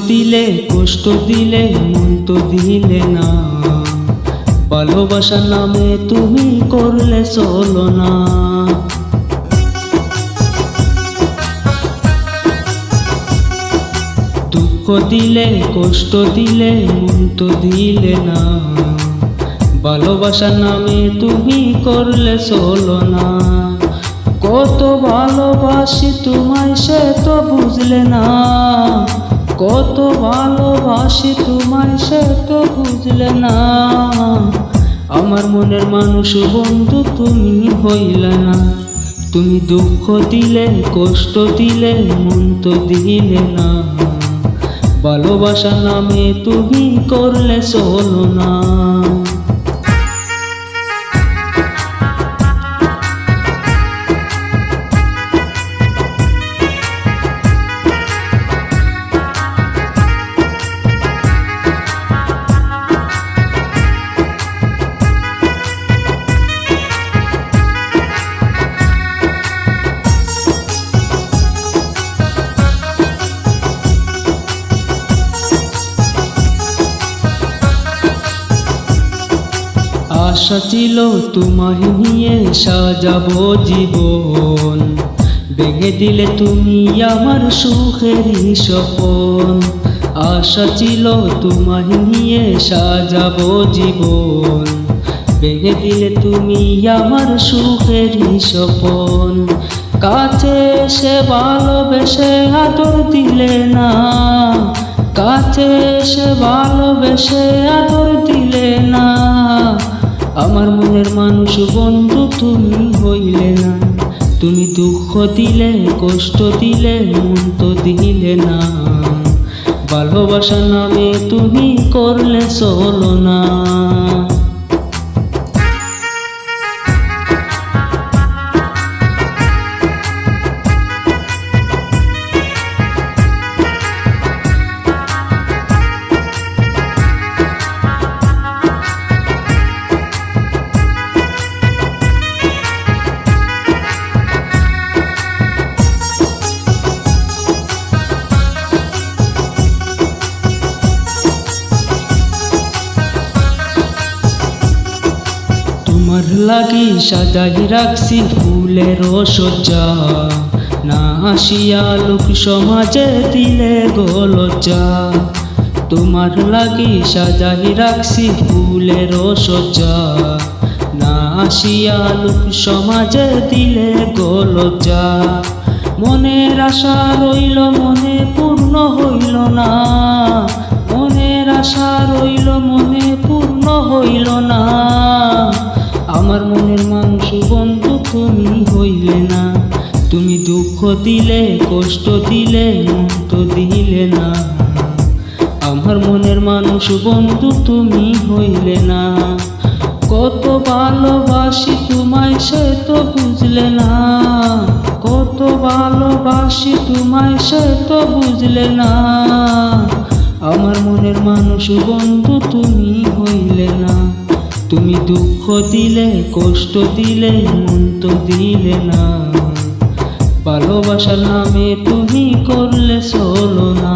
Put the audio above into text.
দিলে কষ্ট দিলে মন তো দিলে না, ভালোবাসার নামে তুমি করলে চলো না। দুঃখ দিলে কষ্ট দিলে মন তো দিলে না, ভালোবাসার নামে তুমি করলে চলো না। কত ভালোবাসি তোমায় সে তো বুঝলে না, কত ভালোবাসি তোমায় সে তো বুঝলে না। আমার মনের মানুষ বন্ধু তুমি হইলে না। তুমি দুঃখ দিলে কষ্ট দিলে মন তো দিলে না, ভালোবাসার নামে তুমি করলে চলো না। আশা ছিল তোমায় নিয়ে সাজাবো জীবন, ভেঙে দিলে তুমি আমার সুখেরই স্বপন। আশা ছিল তোমায় নিয়ে সাজাবো জীবন, ভেঙে দিলে তুমি আমার সুখেরই স্বপন। কাছে এসে ভালোবেসে আদর দিলে না, কাছে এসে ভালোবেসে আদর দিলে না। আমার মনের মানুষ বন্ধু তুমি হইলে না। তুমি দুঃখ দিলে কষ্ট দিলে মন তো দিলে না, ভালোবাসার নামে তুমি করলে চলো না। তোমার লাগি সাজাই রাখছি ফুলের সজ্জা, না আসিয়া লোক সমাজে দিলে গো লজ্জা। তোমার লাগি সাজাই রাখছি ফুলের সজ্জা, না আসিয়া লোক সমাজে দিলে গো লজ্জা। মনের আশা রইল মনে পূর্ণ হইল না, মনের আশা রইল মনে পূর্ণ হইল না। আমার মনের মানুষ বন্ধু তুমি হইলে না। তুমি দুঃখ দিলে কষ্ট দিলে মন তো দিলে না, আমার মনের মানুষ বন্ধু তুমি হইলে না। কত ভালোবাসি তোমায় সে তো বুঝলে না, কত ভালোবাসি তোমায় সে তো বুঝলে না। আমার মনের মানুষ বন্ধু তুমি হইলে না। তুমি দুঃখ দিলে কষ্ট দিলে মন তো দিলে না, ভালোবাসার নামে তুমি করলে চলো না।